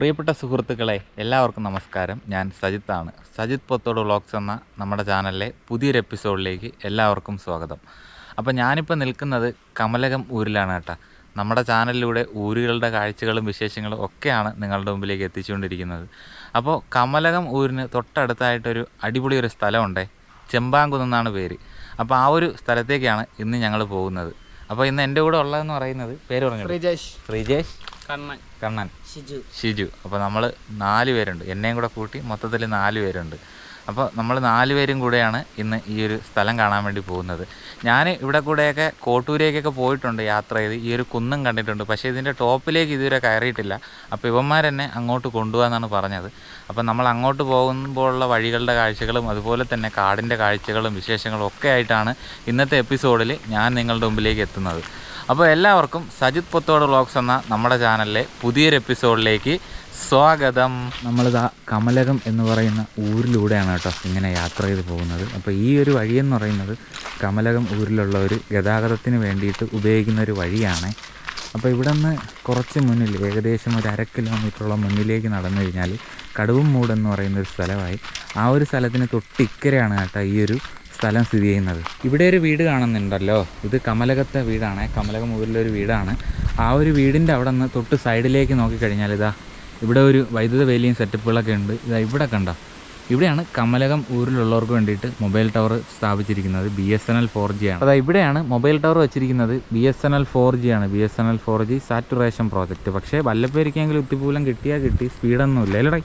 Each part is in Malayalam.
പ്രിയപ്പെട്ട സുഹൃത്തുക്കളെ, എല്ലാവർക്കും നമസ്കാരം. ഞാൻ സജിത്താണ്. സജിത്ത് പൊത്തോട് വ്ളോഗ്സ് എന്ന നമ്മുടെ ചാനലിലെ പുതിയൊരു എപ്പിസോഡിലേക്ക് എല്ലാവർക്കും സ്വാഗതം. അപ്പോൾ ഞാനിപ്പോൾ നിൽക്കുന്നത് കമലകം ഊരിലാണ് കേട്ടോ. നമ്മുടെ ചാനലിലൂടെ ഊരുകളുടെ കാഴ്ചകളും വിശേഷങ്ങളും ഒക്കെയാണ് നിങ്ങളുടെ മുമ്പിലേക്ക് എത്തിച്ചുകൊണ്ടിരിക്കുന്നത്. അപ്പോൾ കമലകം ഊരിന് തൊട്ടടുത്തായിട്ടൊരു അടിപൊളി ഒരു സ്ഥലമുണ്ട്, ചെമ്പാങ്കുന്ന് എന്നാണ് പേര്. അപ്പോൾ ആ ഒരു സ്ഥലത്തേക്കാണ് ഇന്ന് ഞങ്ങൾ പോകുന്നത്. അപ്പോൾ ഇന്ന് എൻ്റെ കൂടെ ഉള്ളതെന്ന് പറയുന്നത് പേര് പറഞ്ഞു ശ്രീജേഷ്, കണ്ണൻ, ഷിജു. അപ്പോൾ നമ്മൾ 4 പേരുണ്ട്, എന്നെയും കൂടെ കൂട്ടി മൊത്തത്തിൽ 4 പേരുണ്ട്. അപ്പോൾ നമ്മൾ 4 പേരും കൂടെയാണ് ഇന്ന് ഈ ഒരു സ്ഥലം കാണാൻ വേണ്ടി പോകുന്നത്. ഞാൻ ഇവിടെ കൂടെയൊക്കെ കോട്ടൂരേക്കൊക്കെ പോയിട്ടുണ്ട്, യാത്ര ചെയ്ത് ഈ ഒരു കുന്നും കണ്ടിട്ടുണ്ട്. പക്ഷേ ഇതിൻ്റെ ടോപ്പിലേക്ക് ഇതുവരെ കയറിയിട്ടില്ല. അപ്പോൾ ഇവന്മാരെന്നെ അങ്ങോട്ട് കൊണ്ടുപോകാമെന്നാണ് പറഞ്ഞത്. അപ്പോൾ നമ്മൾ അങ്ങോട്ട് പോകുമ്പോഴുള്ള വഴികളുടെ കാഴ്ചകളും അതുപോലെ തന്നെ കാടിൻ്റെ കാഴ്ചകളും വിശേഷങ്ങളും ഒക്കെ ആയിട്ടാണ് ഇന്നത്തെ എപ്പിസോഡിൽ ഞാൻ നിങ്ങളുടെ മുമ്പിലേക്ക് എത്തുന്നത്. അപ്പോൾ എല്ലാവർക്കും സജിത്ത് പൊത്തോട് വ്ളോഗ്സ് എന്ന നമ്മുടെ ചാനലിലെ പുതിയൊരു എപ്പിസോഡിലേക്ക് സ്വാഗതം. നമ്മളിതാ കമലകം എന്ന് പറയുന്ന ഊരിലൂടെയാണ് കേട്ടോ ഇങ്ങനെ യാത്ര ചെയ്ത് പോകുന്നത്. അപ്പോൾ ഈ ഒരു വഴിയെന്ന് പറയുന്നത് കമലകം ഊരിലുള്ള ഒരു ഗതാഗതത്തിന് വേണ്ടിയിട്ട് ഉപയോഗിക്കുന്ന ഒരു വഴിയാണ്. അപ്പോൾ ഇവിടെ നിന്ന് കുറച്ച് മുന്നിൽ, ഏകദേശം ഒരു 1/2 കിലോമീറ്ററോളം മുന്നിലേക്ക് നടന്നു കഴിഞ്ഞാൽ കടുവമ്മൂട് എന്ന് പറയുന്ന ഒരു സ്ഥലമായി. ആ ഒരു സ്ഥലത്തിന് തൊട്ടിക്കരെയാണ് കേട്ടോ ഈ ഒരു സ്ഥലം സ്ഥിതി ചെയ്യുന്നത്. ഇവിടെ ഒരു വീട് കാണുന്നുണ്ടല്ലോ, ഇത് കമലകത്തെ വീടാണ്, കമലകം ഊരിലൊരു വീടാണ്. ആ ഒരു വീടിൻ്റെ അവിടെ നിന്ന് തൊട്ട് സൈഡിലേക്ക് നോക്കിക്കഴിഞ്ഞാൽ ഇതാ ഇവിടെ ഒരു വൈദ്യുത വേലിയും സെറ്റപ്പുകളൊക്കെ ഉണ്ട്. ഇതാ ഇവിടെ കണ്ടോ, ഇവിടെയാണ് കമലകം ഊരിലുള്ളവർക്ക് വേണ്ടിയിട്ട് മൊബൈൽ ടവർ സ്ഥാപിച്ചിരിക്കുന്നത്. BSNL 4G ആണ്. അതായത് ഇവിടെയാണ് മൊബൈൽ ടവർ വെച്ചിരിക്കുന്നത്. BSNL 4G ആണ്, BSNL 4G സാറ്റുറേഷൻ പ്രോജക്റ്റ്. പക്ഷേ വല്ലപ്പോഴേക്കെങ്കിലും ഉത്തിപ്പൂലം കിട്ടിയാൽ കിട്ടി, സ്പീഡൊന്നുമില്ല അല്ലടേ.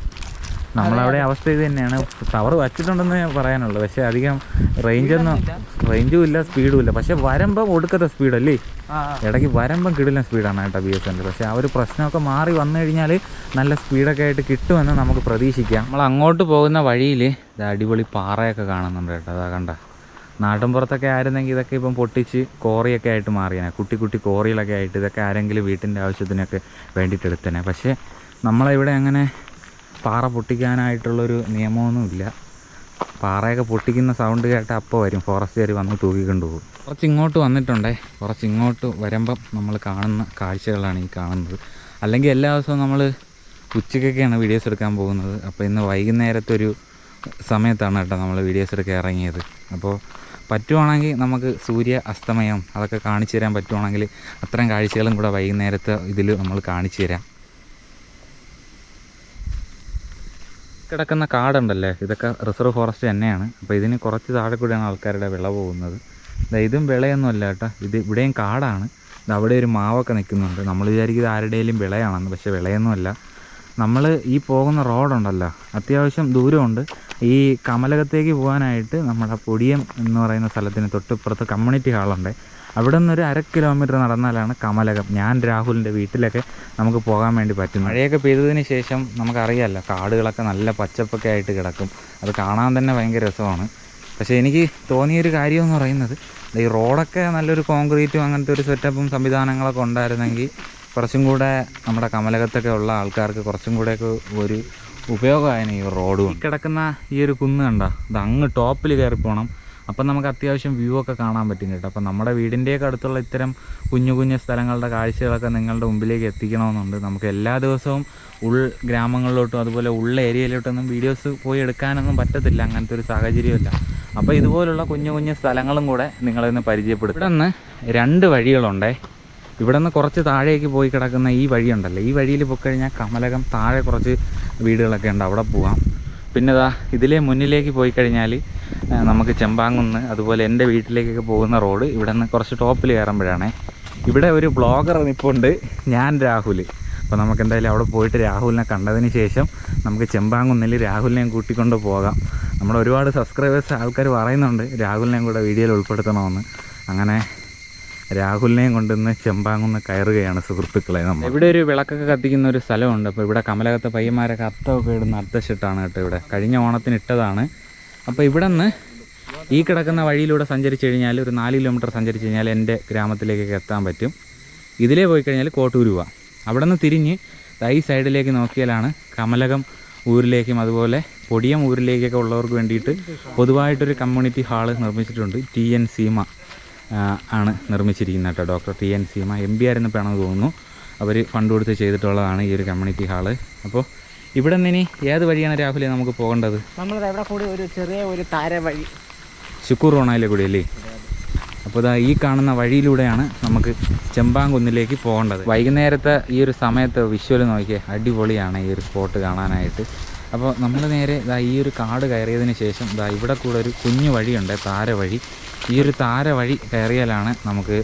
നമ്മളവിടെ അവസ്ഥ ഇത് തന്നെയാണ്. ടവർ വച്ചിട്ടുണ്ടെന്ന് പറയാനുള്ളൂ, പക്ഷേ അധികം റേഞ്ചും ഇല്ല, സ്പീഡും ഇല്ല. പക്ഷേ വരുമ്പം ഒടുക്കത്തെ സ്പീഡല്ലേ, ഇടയ്ക്ക് വരുമ്പം കിടിലൻ സ്പീഡാണ് കേട്ടോ BSNL. പക്ഷേ ആ ഒരു പ്രശ്നമൊക്കെ മാറി വന്നു കഴിഞ്ഞാൽ നല്ല സ്പീഡൊക്കെ ആയിട്ട് കിട്ടുമെന്ന് നമുക്ക് പ്രതീക്ഷിക്കാം. നമ്മൾ അങ്ങോട്ട് പോകുന്ന വഴിയിൽ അടിപൊളി പാറയൊക്കെ കാണുന്നുണ്ട് കേട്ടോ. അതാ കണ്ട, നാട്ടിൻപുറത്തൊക്കെ ആയിരുന്നെങ്കിൽ ഇതൊക്കെ ഇപ്പം പൊട്ടിച്ച് കോറിയൊക്കെ ആയിട്ട് മാറിയേനെ, കുട്ടി കുട്ടി കോറികളൊക്കെ ആയിട്ട് ഇതൊക്കെ ആരെങ്കിലും വീട്ടിൻ്റെ ആവശ്യത്തിനൊക്കെ വേണ്ടിയിട്ട് എടുത്തേനെ. പക്ഷേ നമ്മളിവിടെ അങ്ങനെ പാറ പൊട്ടിക്കാനായിട്ടുള്ളൊരു നിയമമൊന്നുമില്ല. പാറയൊക്കെ പൊട്ടിക്കുന്ന സൗണ്ട് കേട്ട് അപ്പോൾ വരും ഫോറസ്റ്റുകാർ വന്ന് തൂക്കിക്കൊണ്ട് പോകും. കുറച്ച് ഇങ്ങോട്ട് വന്നിട്ടുണ്ടേ, കുറച്ച് ഇങ്ങോട്ട് വരുമ്പം നമ്മൾ കാണുന്ന കാഴ്ചകളാണ് ഈ കാണുന്നത്. അല്ലെങ്കിൽ എല്ലാ ദിവസവും നമ്മൾ ഉച്ചയ്ക്കൊക്കെയാണ് വീഡിയോസ് എടുക്കാൻ പോകുന്നത്. അപ്പോൾ ഇന്ന് വൈകുന്നേരത്തൊരു സമയത്താണ് കേട്ടോ നമ്മൾ വീഡിയോസ് എടുക്കാൻ ഇറങ്ങിയത്. അപ്പോൾ പറ്റുവാണെങ്കിൽ നമുക്ക് സൂര്യ അസ്തമയം അതൊക്കെ കാണിച്ചു തരാൻ പറ്റുവാണെങ്കിൽ അത്തരം കാഴ്ചകളും കൂടെ വൈകുന്നേരത്തെ ഇതിൽ നമ്മൾ കാണിച്ചു തരാം. കിടക്കുന്ന കാടുണ്ടല്ലേ, ഇതൊക്കെ റിസർവ് ഫോറസ്റ്റ് തന്നെയാണ്. അപ്പോൾ ഇതിന് കുറച്ച് താഴെ കൂടെയാണ് ആൾക്കാരുടെ വിള പോകുന്നത്. ഇതും വിളയൊന്നുമല്ല കേട്ടോ, ഇത് ഇവിടെയും കാടാണ്. ഇത് അവിടെ ഒരു മാവൊക്കെ നിൽക്കുന്നുണ്ട്. നമ്മൾ വിചാരിക്കുന്നത് ആരുടെയും വിളയാണെന്ന്, പക്ഷേ വിളയൊന്നുമല്ല. നമ്മൾ ഈ പോകുന്ന റോഡുണ്ടല്ലോ, അത്യാവശ്യം ദൂരമുണ്ട്. ഈ കമലകത്തേക്ക് പോകാനായിട്ട് നമ്മുടെ പൊടിയം എന്ന് പറയുന്ന സ്ഥലത്തിന് തൊട്ടിപ്പുറത്ത് കമ്മ്യൂണിറ്റി ഹാളുണ്ട്. അവിടെ നിന്നൊരു 1/2 കിലോമീറ്റർ നടന്നാലാണ് കമലകം. ഞാൻ രാഹുലിൻ്റെ വീട്ടിലൊക്കെ നമുക്ക് പോകാൻ വേണ്ടി പറ്റും. മഴയൊക്കെ പെയ്തതിന് ശേഷം നമുക്കറിയാമല്ലോ, കാടുകളൊക്കെ നല്ല പച്ചപ്പൊക്കെ ആയിട്ട് കിടക്കും. അത് കാണാൻ തന്നെ ഭയങ്കര രസമാണ്. പക്ഷേ എനിക്ക് തോന്നിയൊരു കാര്യമെന്ന് പറയുന്നത്, ഈ റോഡൊക്കെ നല്ലൊരു കോൺക്രീറ്റും അങ്ങനത്തെ ഒരു സെറ്റപ്പും സംവിധാനങ്ങളൊക്കെ ഉണ്ടായിരുന്നെങ്കിൽ കുറച്ചും കൂടെ നമ്മുടെ കമലകത്തൊക്കെ ഉള്ള ആൾക്കാർക്ക് കുറച്ചും കൂടെയൊക്കെ ഒരു ഉപയോഗമായിരുന്നു ഈ റോഡും. കിടക്കുന്ന ഈ ഒരു കുന്ന് കണ്ടോ, ഇത് അങ്ങ് ടോപ്പിൽ കയറി പോകണം. അപ്പം നമുക്ക് അത്യാവശ്യം വ്യൂ ഒക്കെ കാണാൻ പറ്റും കേട്ടോ. അപ്പം നമ്മുടെ വീടിൻ്റെയൊക്കെ അടുത്തുള്ള ഇത്തരം കുഞ്ഞു കുഞ്ഞു സ്ഥലങ്ങളുടെ കാഴ്ചകളൊക്കെ നിങ്ങളുടെ മുമ്പിലേക്ക് എത്തിക്കണമെന്നുണ്ട്. നമുക്ക് എല്ലാ ദിവസവും ഗ്രാമങ്ങളിലോട്ടും അതുപോലെ ഏരിയയിലോട്ടൊന്നും വീഡിയോസ് പോയി എടുക്കാനൊന്നും പറ്റത്തില്ല, അങ്ങനത്തെ ഒരു സാഹചര്യമില്ല. അപ്പോൾ ഇതുപോലുള്ള കുഞ്ഞു കുഞ്ഞു സ്ഥലങ്ങളും കൂടെ നിങ്ങളിന്ന് പരിചയപ്പെടുത്തും. ഇവിടെ നിന്ന് 2 വഴികളുണ്ടേ. ഇവിടെ നിന്ന് കുറച്ച് താഴേക്ക് പോയി കിടക്കുന്ന ഈ വഴിയുണ്ടല്ലോ, ഈ വഴിയിൽ പോയിക്കഴിഞ്ഞാൽ കമലകം താഴെ കുറച്ച് വീടുകളൊക്കെ ഉണ്ട്, അവിടെ പോവാം. പിന്നെ ഇതിലെ മുന്നിലേക്ക് പോയി കഴിഞ്ഞാൽ നമുക്ക് ചെമ്പാങ്കുന്ന് അതുപോലെ എൻ്റെ വീട്ടിലേക്കൊക്കെ പോകുന്ന റോഡ് ഇവിടെ നിന്ന് കുറച്ച് ടോപ്പിൽ കയറുമ്പോഴാണേ. ഇവിടെ ഒരു ബ്ലോഗർ നിൽപ്പുണ്ട്, ഞാൻ രാഹുൽ. അപ്പോൾ നമുക്ക് എന്തായാലും അവിടെ പോയിട്ട് രാഹുലിനെ കണ്ടതിന് ശേഷം നമുക്ക് ചെമ്പാങ്കുന്നിൽ രാഹുലിനെയും കൂട്ടിക്കൊണ്ട് പോകാം. നമ്മുടെ ഒരുപാട് സബ്സ്ക്രൈബേഴ്സ് ആൾക്കാർ പറയുന്നുണ്ട് രാഹുലിനെയും കൂടെ വീഡിയോയിൽ ഉൾപ്പെടുത്തണമെന്ന്. അങ്ങനെ രാഹുലിനെയും കൊണ്ടുവന്ന് ചെമ്പാങ്കുന്ന് കയറുകയാണ് സുഹൃത്തുക്കളെ. നമ്മൾ ഇവിടെ ഒരു വിളക്കൊക്കെ കത്തിക്കുന്ന ഒരു സ്ഥലമുണ്ട്. അപ്പോൾ ഇവിടെ കമലകത്തെ പയ്യന്മാരൊക്കെ അത്തമൊക്കെ ഇടുന്ന അത്തശിട്ടാണ് കേട്ടോ. ഇവിടെ കഴിഞ്ഞ ഓണത്തിന് ഇട്ടതാണ്. അപ്പോൾ ഇവിടെ നിന്ന് ഈ കിടക്കുന്ന വഴിയിലൂടെ സഞ്ചരിച്ച് കഴിഞ്ഞാൽ ഒരു 4 കിലോമീറ്റർ സഞ്ചരിച്ച് കഴിഞ്ഞാൽ എൻ്റെ ഗ്രാമത്തിലേക്കൊക്കെ എത്താൻ പറ്റും. ഇതിലേ പോയി കഴിഞ്ഞാൽ കോട്ടൂർ പോവാം. അവിടെ നിന്ന് തിരിഞ്ഞ് ഈ സൈഡിലേക്ക് നോക്കിയാലാണ് കമലകം ഊരിലേക്കും അതുപോലെ പൊടിയം ഊരിലേക്കൊക്കെ ഉള്ളവർക്ക് വേണ്ടിയിട്ട് പൊതുവായിട്ടൊരു കമ്മ്യൂണിറ്റി ഹാള് നിർമ്മിച്ചിട്ടുണ്ട്. TN സീമ ആണ് നിർമ്മിച്ചിരിക്കുന്നത് കേട്ടോ. ഡോക്ടർ TN സീമ MP ആയിരുന്നപ്പോഴാണെന്ന് തോന്നുന്നു. അവർ ഫണ്ട് കൊടുത്ത് ചെയ്തിട്ടുള്ളതാണ് ഈ ഒരു കമ്മ്യൂണിറ്റി ഹാള്. അപ്പോൾ ഇവിടെ നിന്ന് ഇനി ഏത് വഴിയാണ് രാഹുലെ നമുക്ക് പോകേണ്ടത്? നമ്മളിവിടെ ഇവിടെ കൂടി ഒരു ചെറിയ ഒരു താര വഴി, ശുക്കൂർ റോണയിലെ കൂടി അല്ലേ? അപ്പോൾ ഇതാ ഈ കാണുന്ന വഴിയിലൂടെയാണ് നമുക്ക് ചെമ്പാങ്കുന്നിലേക്ക് പോകേണ്ടത്. വൈകുന്നേരത്തെ ഈ ഒരു സമയത്ത് വിഷ്വൽ നോക്കിയേ, അടിപൊളിയാണ് ഈ ഒരു സ്പോട്ട് കാണാനായിട്ട്. അപ്പോൾ നമ്മൾ നേരെ ഇതാ ഈ ഒരു കാട് കയറിയതിന് ശേഷം ഇതാ ഇവിടെ കൂടെ ഒരു കുഞ്ഞു വഴിയുണ്ട്, താര വഴി. ഈ ഒരു താര വഴി കയറിയാലാണ് നമുക്ക്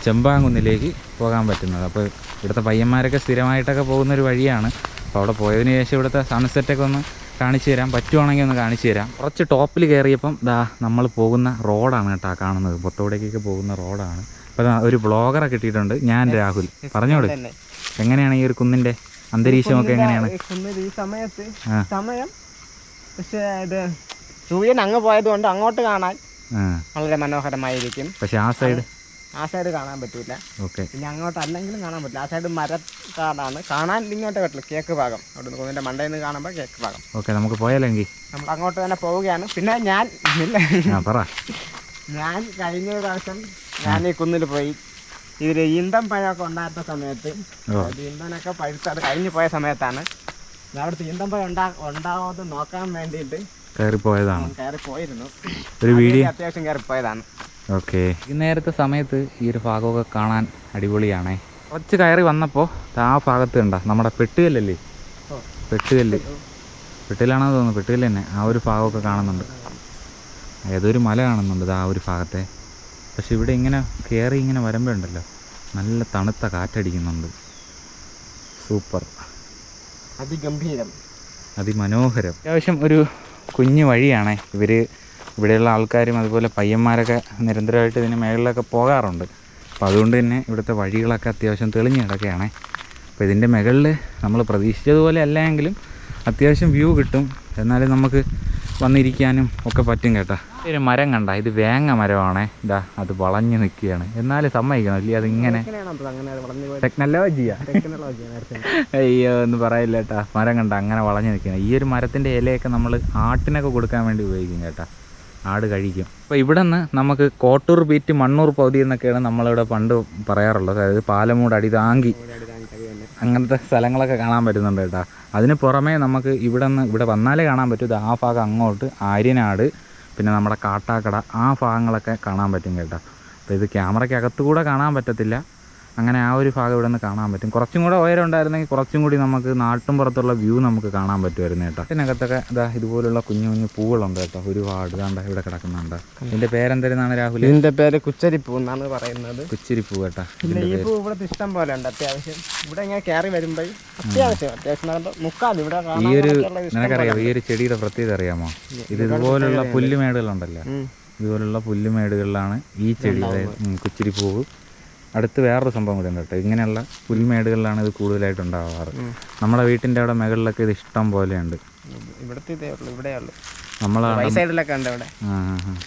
ചെമ്പാങ്കുന്നിലേക്ക് പോകാൻ പറ്റുന്നത്. അപ്പോൾ ഇവിടുത്തെ പയ്യന്മാരൊക്കെ സ്ഥിരമായിട്ടൊക്കെ പോകുന്നൊരു വഴിയാണ്. അപ്പോൾ അവിടെ പോയതിന് ശേഷം ഇവിടുത്തെ സൺസെറ്റൊക്കെ ഒന്ന് കാണിച്ചു തരാം, പറ്റുവാണെങ്കിൽ ഒന്ന് കാണിച്ചു തരാം. കുറച്ച് ടോപ്പിൽ കയറിയപ്പം ദാ നമ്മൾ പോകുന്ന റോഡാണ് കേട്ടോ കാണുന്നത്, പൊത്തോടേക്കൊക്കെ പോകുന്ന റോഡാണ്. അപ്പോൾ ഒരു ബ്ലോഗറെ കിട്ടിയിട്ടുണ്ട്, ഞാൻ രാഹുൽ. പറഞ്ഞോട് എങ്ങനെയാണ് ഈ ഒരു കുന്നിൻ്റെ അന്തരീക്ഷമൊക്കെ എങ്ങനെയാണ്? ഈ സമയത്ത് സമയം പക്ഷേ ഇത് സൂര്യൻ അങ്ങ് പോയതുകൊണ്ട് അങ്ങോട്ട് കാണാൻ വളരെ മനോഹരമായിരിക്കും. പക്ഷേ ആ സൈഡ് കാണാൻ പറ്റൂല. ഓക്കെ, പിന്നെ അങ്ങോട്ട് അല്ലെങ്കിലും കാണാൻ പറ്റില്ല. ആ സൈഡ് മരക്കാടാണ്, കാണാൻ ഇങ്ങോട്ടേ പറ്റില്ല. കേക്ക് ഭാഗം അവിടെ കുന്നിൻ്റെ മണ്ടയിൽ നിന്ന് കാണുമ്പോൾ കേക്ക് ഭാഗം. ഓക്കെ, നമുക്ക് പോയാലെങ്കിൽ നമ്മൾ അങ്ങോട്ട് തന്നെ പോവുകയാണ്. പിന്നെ ഞാൻ കഴിഞ്ഞ പ്രാവശ്യം ഞാൻ ഈ കുന്നിൽ പോയി ഇതിൽ ഈന്തം പഴമൊക്കെ ഉണ്ടായിരുന്ന സമയത്ത്, ഈന്തനൊക്കെ പഴുത്തത് കഴിഞ്ഞു പോയ സമയത്താണ് ഞാൻ അവിടുത്തെ ഈന്തം പഴം ഉണ്ടാവാതെ നോക്കാൻ വേണ്ടിയിട്ട് കയറിപ്പോയിരുന്നു. ഒരു വീഡിയോ അത്യാവശ്യം കയറിപ്പോയതാണ്. ഓക്കെ, ഈ നേരത്തെ സമയത്ത് ഈ ഒരു ഭാഗമൊക്കെ കാണാൻ അടിപൊളിയാണേ. കുറച്ച് കയറി വന്നപ്പോൾ ആ ഭാഗത്ത് കണ്ട നമ്മുടെ പെട്ടുകല്ലല്ലേ, പെട്ടുകല്ലാണെന്ന് തോന്നുന്നു, പെട്ടുകല്ല് തന്നെ. ആ ഒരു ഭാഗമൊക്കെ കാണുന്നുണ്ട്, ഏതൊരു മല കാണുന്നുണ്ട് ആ ഒരു ഭാഗത്തെ. പക്ഷെ ഇവിടെ ഇങ്ങനെ കയറി ഇങ്ങനെ വരുമ്പോൾ ഉണ്ടല്ലോ നല്ല തണുത്ത കാറ്റടിക്കുന്നുണ്ട്. സൂപ്പർ, അതിഗംഭീരം, അതിമനോഹരം. അത്യാവശ്യം ഒരു കുഞ്ഞു വഴിയാണേ. ഇവിടെയുള്ള ആൾക്കാരും അതുപോലെ പയ്യന്മാരൊക്കെ നിരന്തരമായിട്ട് ഇതിന് മേളിലൊക്കെ പോകാറുണ്ട്. അപ്പോൾ അതുകൊണ്ട് തന്നെ ഇവിടുത്തെ വഴികളൊക്കെ അത്യാവശ്യം തെളിഞ്ഞ് കിടക്കുകയാണേ. അപ്പോൾ ഇതിൻ്റെ മുകളിൽ നമ്മൾ പ്രതീക്ഷിച്ചതുപോലെ അല്ലെങ്കിലും അത്യാവശ്യം വ്യൂ കിട്ടും, എന്നാലും നമുക്ക് വന്നിരിക്കാനും ഒക്കെ പറ്റും കേട്ടോ. ഒരു മരം കണ്ട, ഇത് വേങ്ങ മരമാണേ. ഇതാ അത് വളഞ്ഞ് നിൽക്കുകയാണ്, എന്നാലും സമ്മതിക്കണം അല്ലേ അതിങ്ങനെ ടെക്നോളജിയാ. അയ്യോ ഒന്നും പറയില്ല കേട്ടാ. മരം കണ്ട അങ്ങനെ വളഞ്ഞ് നിൽക്കുകയാണ്. ഈ ഒരു മരത്തിൻ്റെ ഇലയൊക്കെ നമ്മൾ ആട്ടിനൊക്കെ കൊടുക്കാൻ വേണ്ടി ഉപയോഗിക്കും കേട്ടോ, ആട് കഴിക്കും. അപ്പോൾ ഇവിടെ നിന്ന് നമുക്ക് കോട്ടൂർ ബീറ്റ് മണ്ണൂർ പൗതി എന്നൊക്കെയാണ് നമ്മളിവിടെ പണ്ട് പറയാറുള്ളത്. അതായത് പാലമൂട്, അടിതാങ്കി അങ്ങനത്തെ സ്ഥലങ്ങളൊക്കെ കാണാൻ പറ്റുന്നുണ്ട് കേട്ടോ. അതിന് പുറമേ നമുക്ക് ഇവിടെ വന്നാലേ കാണാൻ പറ്റും. ആ ഭാഗം അങ്ങോട്ട് ആര്യനാട്, പിന്നെ നമ്മുടെ കാട്ടാക്കട, ആ ഭാഗങ്ങളൊക്കെ കാണാൻ പറ്റും കേട്ടോ. അപ്പോൾ ഇത് ക്യാമറയ്ക്കകത്തുകൂടെ കാണാൻ പറ്റത്തില്ല, അങ്ങനെ ആ ഒരു ഭാഗം ഇവിടെ നിന്ന് കാണാൻ പറ്റും. കുറച്ചും കൂടെ ഉയരം ഉണ്ടായിരുന്നെങ്കിൽ കുറച്ചും കൂടി നമുക്ക് നാട്ടും പുറത്തുള്ള വ്യൂ നമുക്ക് കാണാൻ പറ്റുമായിരുന്നു കേട്ടോ. ഇതിനകത്തൊക്കെ ഇതാ ഇതുപോലുള്ള കുഞ്ഞു കുഞ്ഞു പൂവുകളുണ്ട് കേട്ടോ, ഒരുപാട്. ഇതാണ്ട് ഇവിടെ കിടക്കുന്നുണ്ട്. ഇതിൻ്റെ പേരെന്തായിരുന്നാണ് രാഹുൽ? ഇതിൻ്റെ പേര് കുച്ചരിപ്പൂ എന്നാണ് പറയുന്നത്. കുച്ചിരിപ്പൂ കേട്ടോ. പിന്നെ ഈ പൂ ഇവിടെ ഇഷ്ടം പോലെ ഉണ്ട്. അത്യാവശ്യം ഇവിടെ ഇങ്ങനെ കയറി വരുമ്പോൾ അത്യാവശ്യം മുക്കാൽ ഇവിടെ. ഈ ഒരു നിനക്കറിയാമോ ഈ ഒരു ചെടിയുടെ പ്രത്യേകത അറിയാമോ? ഇതുപോലുള്ള പുല്ലുമേടുകളുണ്ടല്ലോ, ഇതുപോലുള്ള പുല്ലുമേടുകളിലാണ് ഈ ചെടി, കുച്ചിരിപ്പൂവ്. അടുത്ത് വേറൊരു സംഭവം കൂടി ഉണ്ട് കേട്ടോ, ഇങ്ങനെയുള്ള പുൽമേടുകളിലാണ് ഇത് കൂടുതലായിട്ട് ഉണ്ടാവാറ്. നമ്മുടെ വീട്ടിൻ്റെ അവിടെ മുകളിലൊക്കെ ഇത് ഇഷ്ടം പോലെയുണ്ട്.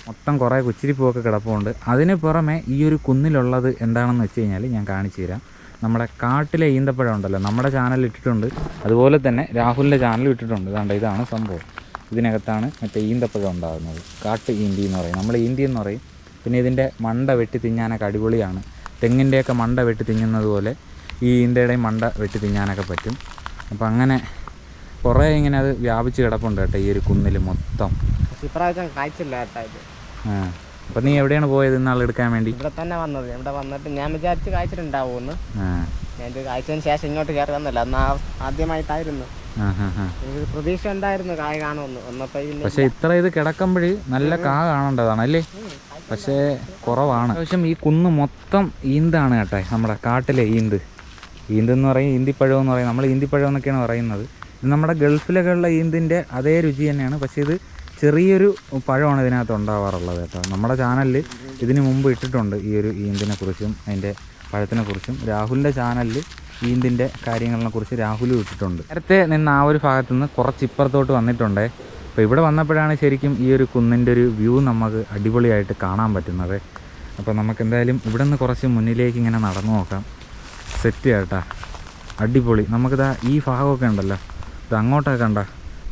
മൊത്തം കുറേ കുച്ചിരിപ്പൂവൊക്കെ കിടപ്പുണ്ട്. അതിന് പുറമെ ഈ ഒരു കുന്നിലുള്ളത് എന്താണെന്ന് വെച്ച് കഴിഞ്ഞാൽ ഞാൻ കാണിച്ചു തരാം. നമ്മുടെ കാട്ടിലെ ഈന്തപ്പഴം ഉണ്ടല്ലോ, നമ്മുടെ ചാനലിൽ ഇട്ടിട്ടുണ്ട്, അതുപോലെ തന്നെ രാഹുലിൻ്റെ ചാനലിൽ ഇട്ടിട്ടുണ്ട്. ഇതാണ്ട് ഇതാണ് സംഭവം. ഇതിനകത്താണ് മറ്റേ ഈന്തപ്പഴം ഉണ്ടാകുന്നത്, കാട്ട് ഈന്തി എന്ന് പറയും, നമ്മൾ ഈന്തി എന്ന് പറയും. പിന്നെ ഇതിൻ്റെ മണ്ട വെട്ടി തിന്നാനൊക്കെ അടിപൊളിയാണ്. തെങ്ങിൻ്റെയൊക്കെ മണ്ട വെട്ടി തിന്നുന്നത് പോലെ ഈ ഈന്തയുടെയും മണ്ട വെട്ടി തിന്നാനൊക്കെ പറ്റും. അപ്പോൾ അങ്ങനെ കുറേ ഇങ്ങനെ അത് വ്യാപിച്ച് കിടപ്പുണ്ട് കേട്ടോ ഈ ഒരു കുന്നിൽ മൊത്തം. ഇപ്രാവശ്യം കായ്ച്ചില്ല കേട്ടോ ഇത്. അപ്പോൾ നീ എവിടെയാണ് പോയത് ഇന്നാൾ എടുക്കാൻ വേണ്ടി? ഇവിടെ തന്നെ വന്നത്. ഇവിടെ വന്നിട്ട് ഞാൻ വിചാരിച്ച് കായ്ച്ചിട്ടുണ്ടാവുമെന്ന്. ഞാൻ ഇത് കായ്ച്ചതിന് ശേഷം ഇങ്ങോട്ട് കയറി വന്നില്ല, അന്ന് ആദ്യമായിട്ടായിരുന്നു. എനിക്ക് പ്രതീക്ഷ ഉണ്ടായിരുന്നു കായ കാണുമെന്ന്. വന്നപ്പോൾ പക്ഷേ ഇത്ര ഇത് കിടക്കുമ്പോൾ നല്ല കാ കാണേണ്ടതാണ് അല്ലേ? പക്ഷേ കുറവാണ്. അത്യാവശ്യം ഈ കുന്ന് മൊത്തം ഈന്താണ് കേട്ടോ, നമ്മുടെ കാട്ടിലെ ഈന്തെന്ന് പറയും, ഈന്തിപ്പഴം എന്ന് പറയും. നമ്മൾ ഈന്തിപ്പഴം എന്നൊക്കെയാണ് പറയുന്നത്. ഇത് നമ്മുടെ ഗൾഫിലൊക്കെ ഉള്ള ഈന്തിൻ്റെ അതേ രുചി തന്നെയാണ്. പക്ഷേ ഇത് ചെറിയൊരു പഴമാണ് ഇതിനകത്ത് ഉണ്ടാവാറുള്ളത് കേട്ടോ. നമ്മുടെ ചാനലിൽ ഇതിന് മുമ്പ് ഇട്ടിട്ടുണ്ട് ഈ ഒരു ഈന്തിനെ കുറിച്ചും അതിൻ്റെ പഴത്തിനെ കുറിച്ചും. രാഹുലിൻ്റെ ചാനലിൽ ഈന്തിൻ്റെ കാര്യങ്ങളെക്കുറിച്ച് രാഹുലും ഇട്ടിട്ടുണ്ട്. നേരത്തെ നിന്ന് ആ ഒരു ഭാഗത്തു നിന്ന് കുറച്ച് ഇപ്പുറത്തോട്ട് വന്നിട്ടുണ്ട്. അപ്പോൾ ഇവിടെ വന്നപ്പോഴാണ് ശരിക്കും ഈ ഒരു കുന്നിൻ്റെ ഒരു വ്യൂ നമുക്ക് അടിപൊളിയായിട്ട് കാണാൻ പറ്റുന്നത്. അപ്പോൾ നമുക്ക് എന്തായാലും ഇവിടെ നിന്ന് കുറച്ച് മുന്നിലേക്ക് ഇങ്ങനെ നടന്നു നോക്കാം. സെറ്റ് കേട്ടാ, അടിപൊളി. നമുക്കിതാ ഈ ഭാഗമൊക്കെ ഉണ്ടല്ലോ, ഇത് അങ്ങോട്ടൊക്കെ കണ്ട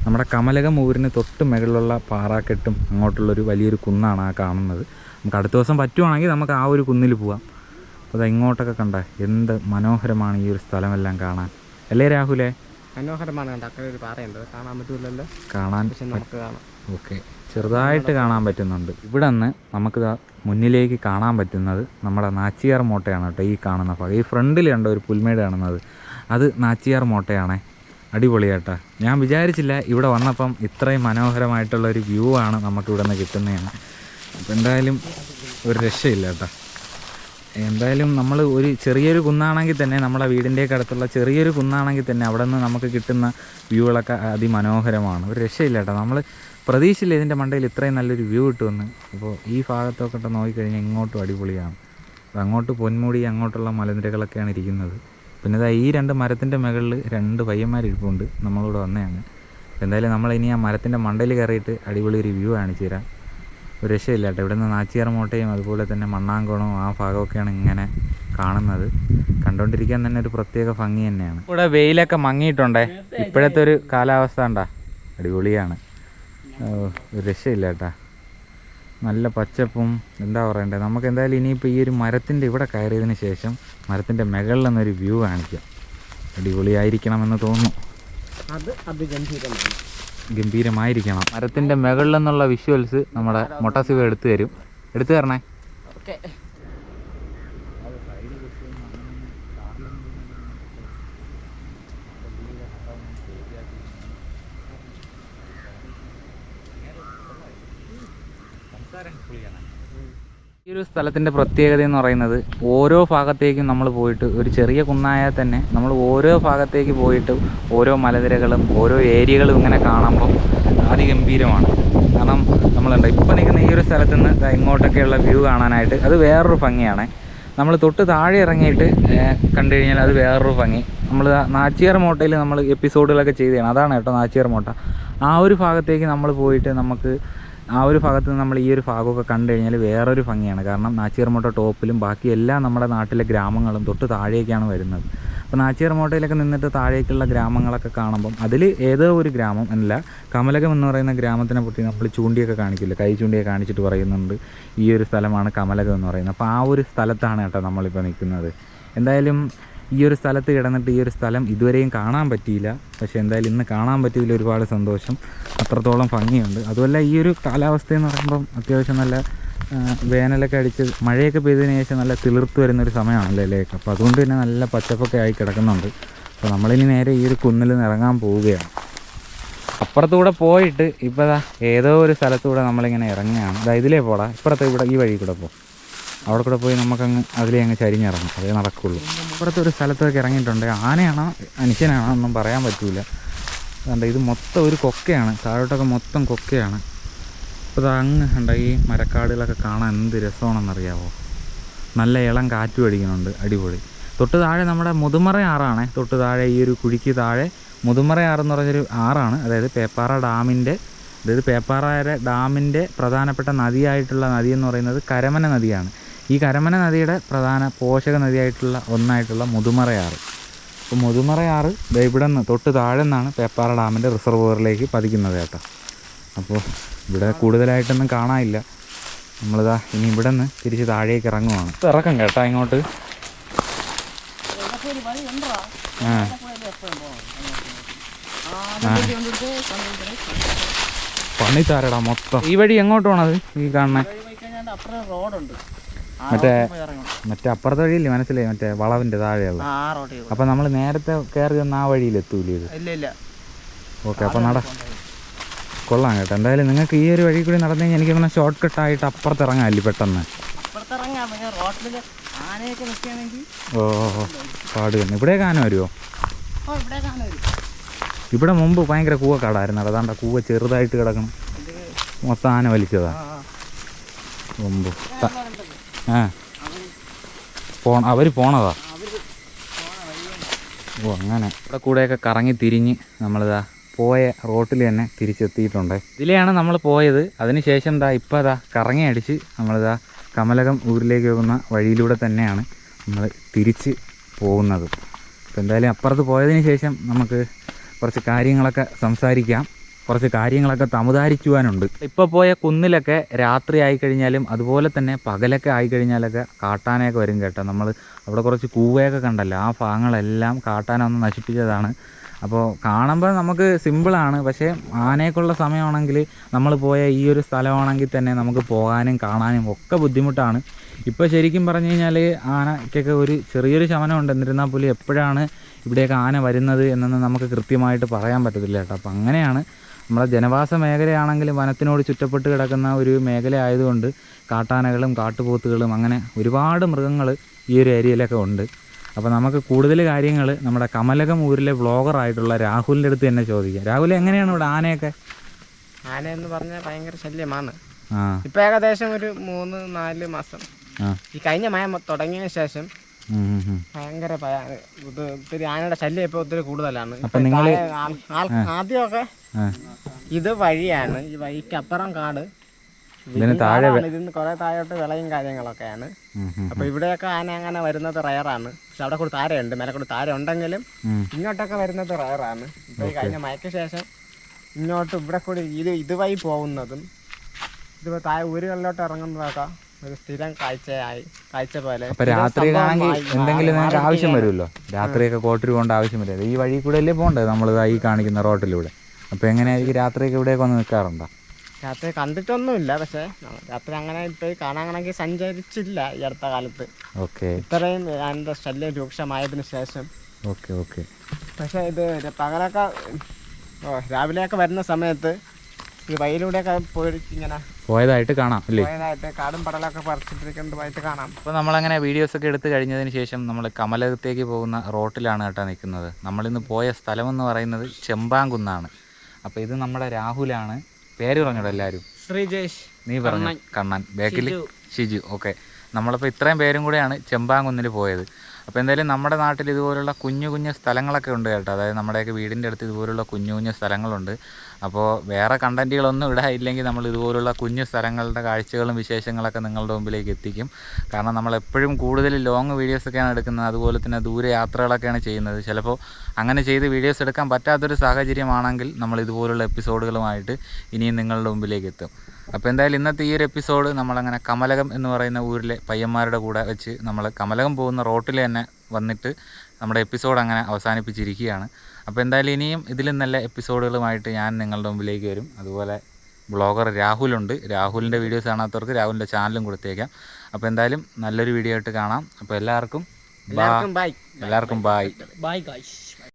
നമ്മുടെ കമലകം ഊരിന് തൊട്ട് മുകളിലുള്ള പാറാക്കെട്ടും അങ്ങോട്ടുള്ളൊരു വലിയൊരു കുന്നാണ് ആ കാണുന്നത്. നമുക്ക് അടുത്ത ദിവസം പറ്റുവാണെങ്കിൽ നമുക്ക് ആ ഒരു കുന്നിൽ പോവാം. അപ്പോൾ ഇങ്ങോട്ടൊക്കെ കണ്ട എന്ത് മനോഹരമാണ് ഈ ഒരു സ്ഥലമെല്ലാം കാണാൻ, അല്ലേ രാഹുലേ? മനോഹരമാണ്. കണ്ട അక్కడ ഒരു പാറയുണ്ട്, കാണാൻ പറ്റൂലല്ലോ. കാണാൻ പക്ഷെ നമുക്ക് കാണാം. ഓക്കെ, ചെറുതായിട്ട് കാണാൻ പറ്റുന്നുണ്ട്. ഇവിടെ നിന്ന് നമുക്ക് മുന്നിലേക്ക് കാണാൻ പറ്റുന്നത് നമ്മുടെ നാച്ചിയാർ മോട്ടയാണ് കേട്ടോ. ഈ കാണുന്ന ഭാഗം, ഈ ഫ്രണ്ടിൽ കണ്ടോ ഒരു പുൽമേട് കാണുന്നത്, അത് നാച്ചിയാർ മോട്ടയാണേ. അടിപൊളിയാട്ടാ. ഞാൻ വിചാരിച്ചില്ല ഇവിടെ വന്നപ്പം ഇത്രയും മനോഹരമായിട്ടുള്ളൊരു വ്യൂ ആണ് നമുക്കിവിടെ നിന്ന് കിട്ടുന്നതാണ്. അപ്പോൾ എന്തായാലും ഒരു രക്ഷയില്ല കേട്ടോ. എന്തായാലും നമ്മൾ ഒരു ചെറിയൊരു കുന്നാണെങ്കിൽ തന്നെ, നമ്മുടെ വീടിൻ്റെയൊക്കെ അടുത്തുള്ള ചെറിയൊരു കുന്നാണെങ്കിൽ തന്നെ അവിടെ നിന്ന് നമുക്ക് കിട്ടുന്ന വ്യൂകളൊക്കെ അതിമനോഹരമാണ്. ഒരു രക്ഷയില്ല കേട്ടോ. നമ്മൾ പ്രതീക്ഷിച്ചില്ല ഇതിൻ്റെ മണ്ടയിൽ ഇത്രയും നല്ലൊരു വ്യൂ കിട്ടുമെന്ന്. അപ്പോൾ ഈ ഭാഗത്തൊക്കെ നോക്കിക്കഴിഞ്ഞാൽ ഇങ്ങോട്ടും അടിപൊളിയാണ്. അങ്ങോട്ട് പൊന്മുടി, അങ്ങോട്ടുള്ള മലനിരകളൊക്കെയാണ് ഇരിക്കുന്നത്. പിന്നെ ഇതാ ഈ 2 മരത്തിൻ്റെ മുകളിൽ 2 പയ്യന്മാരിരിപ്പുണ്ട്, നമ്മളിവിടെ വന്നതാണ്. എന്തായാലും നമ്മളിനി ആ മരത്തിൻ്റെ മണ്ടയിൽ കയറിയിട്ട് അടിപൊളി ഒരു വ്യൂ കാണിച്ചു തരാം. ഒരു രക്ഷയില്ല കേട്ടോ. ഇവിടെ നിന്ന് നാച്ചിയാർ മോട്ടയും അതുപോലെ തന്നെ മണ്ണാങ്കോണവും ആ ഭാഗമൊക്കെയാണ് ഇങ്ങനെ കാണുന്നത്. കണ്ടുകൊണ്ടിരിക്കാൻ തന്നെ ഒരു പ്രത്യേക ഭംഗി തന്നെയാണ്. ഇവിടെ വെയിലൊക്കെ മങ്ങിയിട്ടുണ്ടേ. ഇപ്പോഴത്തെ ഒരു കാലാവസ്ഥ ഉണ്ടാ അടിപൊളിയാണ്. ഒരു രക്ഷയില്ല കേട്ടാ. നല്ല പച്ചപ്പും എന്താ പറയണ്ടേ. നമുക്ക് എന്തായാലും ഇനിയിപ്പോൾ ഈ ഒരു മരത്തിൻ്റെ ഇവിടെ കയറിയതിന് ശേഷം മരത്തിൻ്റെ മുകളിൽ നിന്നൊരു വ്യൂ കാണിക്കാം. അടിപൊളിയായിരിക്കണമെന്ന് തോന്നുന്നു. അത് ഗംഭീരമായിരിക്കണം. മരത്തിൻ്റെ മുകളിൽ നിന്നുള്ള വിഷ്വൽസ് നമ്മുടെ മൊട്ടാസിവ എടുത്തു തരണേ. ഓക്കെ. ഈ ഒരു സ്ഥലത്തിൻ്റെ പ്രത്യേകത എന്ന് പറയുന്നത്, ഓരോ ഭാഗത്തേക്കും നമ്മൾ പോയിട്ട്, ഒരു ചെറിയ കുന്നായാൽ തന്നെ നമ്മൾ ഓരോ ഭാഗത്തേക്ക് പോയിട്ട് ഓരോ മലനിരകളും ഓരോ ഏരിയകളും ഇങ്ങനെ കാണുമ്പം അതിഗംഭീരമാണ്. കാരണം നമ്മളുണ്ട് ഇപ്പം നിൽക്കുന്ന ഈ ഒരു സ്ഥലത്ത് നിന്ന് ഇങ്ങോട്ടൊക്കെയുള്ള വ്യൂ കാണാനായിട്ട് അത് വേറൊരു ഭംഗിയാണ്. നമ്മൾ തൊട്ട് താഴെ ഇറങ്ങിയിട്ട് കണ്ടു കഴിഞ്ഞാൽ അത് വേറൊരു ഭംഗി. നമ്മൾ നാച്ചിയാർ മോട്ടയിൽ നമ്മൾ എപ്പിസോഡുകളൊക്കെ ചെയ്തതാണ്. അതാണ് കേട്ടോ നാച്ചിയാർ മോട്ട. ആ ഒരു ഭാഗത്തേക്ക് നമ്മൾ പോയിട്ട് നമുക്ക് ആ ഒരു ഭാഗത്ത് നിന്ന് നമ്മൾ ഈ ഒരു ഭാഗമൊക്കെ കണ്ടു കഴിഞ്ഞാൽ വേറൊരു ഭംഗിയാണ്. കാരണം നാച്ചിയാർ മോട്ട ടോപ്പിലും ബാക്കി എല്ലാം നമ്മുടെ നാട്ടിലെ ഗ്രാമങ്ങളും തൊട്ട് താഴേക്കാണ് വരുന്നത്. അപ്പോൾ നാച്ചിയാർ മോട്ടയിലൊക്കെ നിന്നിട്ട് താഴേക്കുള്ള ഗ്രാമങ്ങളൊക്കെ കാണുമ്പം അതിൽ ഏതോ ഒരു ഗ്രാമം അല്ല, കമലകം എന്ന് പറയുന്ന ഗ്രാമത്തിനെ പറ്റി നമ്മൾ ചൂണ്ടിയൊക്കെ കാണിക്കില്ല, കൈ ചൂണ്ടിയൊക്കെ കാണിച്ചിട്ട് പറയുന്നുണ്ട് ഈ ഒരു സ്ഥലമാണ് കമലകം എന്ന് പറയുന്നത്. അപ്പോൾ ആ ഒരു സ്ഥലത്താണ് കേട്ടോ നമ്മളിപ്പോൾ നിൽക്കുന്നത്. എന്തായാലും ഈ ഒരു സ്ഥലത്ത് കിടന്നിട്ട് ഈ ഒരു സ്ഥലം ഇതുവരെയും കാണാൻ പറ്റിയില്ല. പക്ഷേ എന്തായാലും ഇന്ന് കാണാൻ പറ്റിയതിൽ ഒരുപാട് സന്തോഷം. അത്രത്തോളം ഭംഗിയുണ്ട്. അതുമല്ല ഈ ഒരു കാലാവസ്ഥ എന്ന് പറയുമ്പം അത്യാവശ്യം നല്ല വേനലൊക്കെ അടിച്ച് മഴയൊക്കെ പെയ്തതിന് ശേഷം നല്ല തിളിർത്ത് വരുന്നൊരു സമയമാണല്ലോ ലേക്ക്. അപ്പോൾ അതുകൊണ്ട് തന്നെ നല്ല പച്ചപ്പൊക്കെ ആയി കിടക്കുന്നുണ്ട്. അപ്പോൾ നമ്മളിനി നേരെ ഈ ഒരു കുന്നിൽ നിന്ന് ഇറങ്ങാൻ പോവുകയാണ്. അപ്പുറത്തൂടെ പോയിട്ട് ഇപ്പോൾ ദാ ഏതോ ഒരു സ്ഥലത്തൂടെ നമ്മളിങ്ങനെ ഇറങ്ങുകയാണ്. ഇതാ ഇതിലേ പോടാ, ഇപ്പുറത്തെ ഇവിടെ ഈ വഴി കൂടെ പോ. അവിടെ കൂടെ പോയി നമുക്കങ്ങ് അതിലേ അങ്ങ് ചരിഞ്ഞിറങ്ങും, അതേ നടക്കുള്ളൂ. ഇപ്പുറത്തെ ഒരു സ്ഥലത്തൊക്കെ ഇറങ്ങിയിട്ടുണ്ട്. ആനയാണോ മനുഷ്യനാണോ ഒന്നും പറയാൻ പറ്റില്ല. അതുകൊണ്ട് ഇത് മൊത്തം ഒരു കൊക്കയാണ്, താഴോട്ടൊക്കെ മൊത്തം കൊക്കയാണ്. അപ്പോൾ ഇത് അങ്ങ് കണ്ട ഈ മരക്കാടുകളൊക്കെ കാണാൻ എന്ത് രസമാണെന്നറിയാമോ. നല്ല ഇളം കാറ്റും അടിക്കുന്നുണ്ട്, അടിപൊളി. തൊട്ട് താഴെ നമ്മുടെ മുതുമറ ആറാണ്. തൊട്ട് താഴെ ഈ ഒരു കുഴിക്ക് താഴെ മുതുമറ ആറെന്ന് പറഞ്ഞൊരു ആറാണ്. അതായത് പേപ്പാറ ഡാമിൻ്റെ, അതായത് പേപ്പാറ ഡാമിൻ്റെ പ്രധാനപ്പെട്ട നദിയായിട്ടുള്ള നദി എന്ന് പറയുന്നത് കരമന നദിയാണ്. ഈ കരമന നദിയുടെ പ്രധാന പോഷക നദിയായിട്ടുള്ള ഒന്നായിട്ടുള്ള മുതുമറയാറ്. അപ്പോൾ മുതുമറയാറ് ഇവിടെ നിന്ന് തൊട്ട് താഴെ നിന്നാണ് പേപ്പാറ ഡാമിൻ്റെ റിസർവോയറിലേക്ക് പതിക്കുന്നത് കേട്ടോ. അപ്പോൾ ഇവിടെ കൂടുതലായിട്ടൊന്നും കാണാനില്ല. നമ്മളിതാ ഇനി ഇവിടെ നിന്ന് തിരിച്ച് താഴേക്ക് ഇറങ്ങുവാണ്. ഇറക്കം കേട്ടോ ഇങ്ങോട്ട്. പണിത്താരടാ മൊത്തം. ഈ വഴി എങ്ങോട്ട് പോണത് ഈ കാണുന്നത്? മറ്റേ അപ്പുറത്തെ വഴിയില്ലേ, മനസ്സിലായി, മറ്റേ വളവിൻ്റെ താഴെയുള്ള. അപ്പം നമ്മൾ നേരത്തെ കയറി വന്ന ആ വഴിയിൽ എത്തൂലേ ഇത്? ഓക്കെ, അപ്പം കൊള്ളാം കേട്ടോ. എന്തായാലും നിങ്ങൾക്ക് ഈ ഒരു വഴി കൂടി നടന്നു കഴിഞ്ഞാൽ എനിക്ക് തോന്നുന്നു ഷോർട്ട് കട്ടായിട്ട് അപ്പുറത്ത് ഇറങ്ങാമല്ലേ പെട്ടെന്ന്. ഓ പാട് തന്നെ. ഇവിടേക്ക് ആന വരുമോ? ഇവിടെ മുമ്പ് ഭയങ്കര കൂവക്കാടായിരുന്നു. അതാണ്ട കൂവ ചെറുതായിട്ട് കിടക്കണം, മൊത്തം ആന വലിച്ചതാ മുമ്പ്. അവർ പോണതാ. ഓ അങ്ങനെ. ഇവിടെ കൂടെയൊക്കെ കറങ്ങി തിരിഞ്ഞ് നമ്മളിതാ പോയ റോട്ടിൽ തന്നെ തിരിച്ചെത്തിയിട്ടുണ്ട്. ഇതിലെയാണ് നമ്മൾ പോയത്. അതിനുശേഷം ഇപ്പം കറങ്ങി അടിച്ച് നമ്മളിതാ കമലകം ഊരിലേക്ക് പോകുന്ന വഴിയിലൂടെ തന്നെയാണ് നമ്മൾ തിരിച്ച് പോകുന്നത്. അപ്പോൾ എന്തായാലും അപ്പുറത്ത് പോയതിന് ശേഷം നമുക്ക് കുറച്ച് കാര്യങ്ങളൊക്കെ സംസാരിക്കാം. കുറച്ച് കാര്യങ്ങളൊക്കെ തമുതാരിക്കുവാനുണ്ട്. ഇപ്പോൾ പോയ കുന്നിലൊക്കെ രാത്രി ആയിക്കഴിഞ്ഞാലും അതുപോലെ തന്നെ പകലൊക്കെ ആയിക്കഴിഞ്ഞാലൊക്കെ കാട്ടാനയൊക്കെ വരും കേട്ടോ. നമ്മൾ അവിടെ കുറച്ച് കൂവയൊക്കെ കണ്ടല്ലോ, ആ ഭാഗങ്ങളെല്ലാം കാട്ടാന ഒന്ന് നശിപ്പിച്ചതാണ്. അപ്പോൾ കാണുമ്പോൾ നമുക്ക് സിമ്പിളാണ്, പക്ഷേ ആനയൊക്കെയുള്ള സമയമാണെങ്കിൽ നമ്മൾ പോയ ഈ ഒരു സ്ഥലമാണെങ്കിൽ തന്നെ നമുക്ക് പോകാനും കാണാനും ഒക്കെ ബുദ്ധിമുട്ടാണ്. ഇപ്പോൾ ശരിക്കും പറഞ്ഞു കഴിഞ്ഞാൽ ആനയ്ക്കൊക്കെ ഒരു ചെറിയൊരു ശമനമുണ്ട്. എന്നിരുന്നാൽ പോലും എപ്പോഴാണ് ഇവിടെയൊക്കെ ആന വരുന്നത് എന്നൊന്നും നമുക്ക് കൃത്യമായിട്ട് പറയാൻ പറ്റത്തില്ല കേട്ടോ. അപ്പോൾ അങ്ങനെയാണ്. നമ്മളെ ജനവാസ മേഖലയാണെങ്കിലും വനത്തിനോട് ചുറ്റപ്പെട്ട് കിടക്കുന്ന ഒരു മേഖല ആയതുകൊണ്ട് കാട്ടാനകളും കാട്ടുപോത്തുകളും അങ്ങനെ ഒരുപാട് മൃഗങ്ങൾ ഈ ഒരു ഏരിയയിലൊക്കെ ഉണ്ട്. അപ്പോൾ നമുക്ക് കൂടുതൽ കാര്യങ്ങൾ നമ്മുടെ കമലകം ഊരിലെ വ്ളോഗറായിട്ടുള്ള രാഹുലിൻ്റെ അടുത്ത് തന്നെ ചോദിക്കാം. രാഹുൽ, എങ്ങനെയാണ് ഇവിടെ ആനയൊക്കെ? ആനയെന്ന് പറഞ്ഞാൽ ഭയങ്കര ശല്യമാണ്. ആ, ഇപ്പം ഏകദേശം ഒരു 3-4 മാസം ഈ കഴിഞ്ഞ മഴ തുടങ്ങിയതിന് ശേഷം ഭയങ്കര ഒത്തിരി ആനയുടെ ശല്യം ഇപ്പോൾ ഒത്തിരി കൂടുതലാണ്. അപ്പം നിങ്ങൾ ആദ്യമൊക്കെ ഇത് വഴിയാണ്, ഈ വഴിക്ക് അപ്പുറം കാട്, ഇതിന് താഴെ ഇതിന് കുറെ താഴോട്ട് വിളയും കാര്യങ്ങളൊക്കെയാണ്. അപ്പൊ ഇവിടെയൊക്കെ ആന അങ്ങനെ വരുന്നത് റയറാണ്. പക്ഷെ അവിടെ കൂടി താരയുണ്ട്, മേലെ കൂടി താര ഉണ്ടെങ്കിലും ഇങ്ങോട്ടൊക്കെ വരുന്നത് റയറാണ്. ഇപ്പൊ ഈ കഴിഞ്ഞ മഴയ്ക്ക് ശേഷം ഇങ്ങോട്ട് ഇവിടെ കൂടി ഇതുവഴി പോകുന്നതും ഇതിപ്പോ താഴെ ഊരുകളിലോട്ട് ഇറങ്ങുന്നതൊക്കെ ഒരു സ്ഥിരം കാഴ്ച പോലെ. അപ്പൊ രാത്രി ആണെങ്കിൽ എന്തെങ്കിലും നിങ്ങൾക്ക് ആവശ്യം വരുമല്ലോ, രാത്രിയൊക്കെ കോട്ടൂർ പോകേണ്ട ആവശ്യം വരില്ല. ഈ വഴി കൂടെ അല്ലേ പോകേണ്ടത് നമ്മൾ ഈ കാണിക്കുന്ന റോട്ടിലൂടെ. അപ്പൊ എങ്ങനെയായിരിക്കും രാത്രിയൊക്കെ ഇവിടെയൊക്കെ വന്ന് നിൽക്കാറുണ്ടോ? രാത്രി കണ്ടിട്ടൊന്നുമില്ല, പക്ഷെ രാത്രി അങ്ങനെ ഇപ്പൊ കാണാനാണെങ്കിൽ സഞ്ചരിച്ചില്ല ഈ അടുത്ത കാലത്ത്. ഓക്കെ, ഇത്രയും അതിന്റെ ശല്യം രൂക്ഷമായതിനു ശേഷം. Okay okay. പക്ഷെ ഇത് പകലൊക്കെ രാവിലെയൊക്കെ വരുന്ന സമയത്ത് ഈ വയലിലൂടെയൊക്കെ ഇങ്ങനെ പോയതായിട്ട് കാണാം അല്ലേ? പോയതായിട്ട് കാടും പടലൊക്കെ പറിച്ചിട്ടിരിക്കുന്നതായിട്ട് കാണാം. അപ്പോൾ നമ്മളങ്ങനെ വീഡിയോസൊക്കെ എടുത്ത് കഴിഞ്ഞതിന് ശേഷം നമ്മൾ കമലകത്തേക്ക് പോകുന്ന റോട്ടിലാണ് കേട്ടോ നിൽക്കുന്നത്. നമ്മളിന്ന് പോയ സ്ഥലമെന്ന് പറയുന്നത് ചെമ്പാങ്കുന്നാണ്. അപ്പോൾ ഇത് നമ്മുടെ രാഹുലാണ്. പേര് പറഞ്ഞോളൂ എല്ലാവരും. ശ്രീജേഷ്. നീ പറഞ്ഞു. കണ്ണൻ. ബാക്കിൽ ഷിജു. ഓക്കെ, നമ്മളിപ്പോൾ ഇത്രയും പേരും കൂടെയാണ് ചെമ്പാങ്കുന്നിൽ പോയത്. അപ്പോൾ എന്തായാലും നമ്മുടെ നാട്ടിൽ ഇതുപോലുള്ള കുഞ്ഞു കുഞ്ഞു സ്ഥലങ്ങളൊക്കെ ഉണ്ട് കേട്ടോ. അതായത് നമ്മുടെയൊക്കെ വീടിൻ്റെ അടുത്ത് ഇതുപോലുള്ള കുഞ്ഞു കുഞ്ഞു സ്ഥലങ്ങളുണ്ട്. അപ്പോൾ വേറെ കണ്ടൻറ്റുകളൊന്നും ഇവിടെ ഇല്ലെങ്കിൽ നമ്മൾ ഇതുപോലുള്ള കുഞ്ഞു സ്ഥലങ്ങളുടെ കാഴ്ചകളും വിശേഷങ്ങളൊക്കെ നിങ്ങളുടെ മുമ്പിലേക്ക് എത്തിക്കും. കാരണം നമ്മളെപ്പോഴും കൂടുതൽ ലോങ് വീഡിയോസൊക്കെയാണ് എടുക്കുന്നത്, അതുപോലെ തന്നെ ദൂരെ യാത്രകളൊക്കെയാണ് ചെയ്യുന്നത്. ചിലപ്പോൾ അങ്ങനെ ചെയ്ത് വീഡിയോസ് എടുക്കാൻ പറ്റാത്തൊരു സാഹചര്യമാണെങ്കിൽ നമ്മൾ ഇതുപോലുള്ള എപ്പിസോഡുകളുമായിട്ട് ഇനിയും നിങ്ങളുടെ മുമ്പിലേക്ക് എത്തും. അപ്പോൾ എന്തായാലും ഇന്നത്തെ ഈ ഒരു എപ്പിസോഡ് നമ്മളങ്ങനെ കമലകം എന്ന് പറയുന്ന ഊരിലെ പയ്യന്മാരുടെ കൂടെ വെച്ച് നമ്മൾ കമലകം പോകുന്ന റോട്ടിൽ തന്നെ വന്നിട്ട് നമ്മുടെ എപ്പിസോഡ് അങ്ങനെ അവസാനിപ്പിച്ചിരിക്കുകയാണ്. അപ്പോൾ എന്തായാലും ഇനിയും ഇതിലും നല്ല എപ്പിസോഡുകളുമായിട്ട് ഞാൻ നിങ്ങളുടെ മുമ്പിലേക്ക് വരും. അതുപോലെ ബ്ലോഗർ രാഹുലുണ്ട്. രാഹുലിൻ്റെ വീഡിയോസ് കാണാത്തവർക്ക് രാഹുലിൻ്റെ ചാനലും കൊടുത്തേക്കാം. അപ്പോൾ എന്തായാലും നല്ലൊരു വീഡിയോ ആയിട്ട് കാണാം. അപ്പോൾ എല്ലാവർക്കും ബൈ. എല്ലാവർക്കും ബൈ. Bye guys.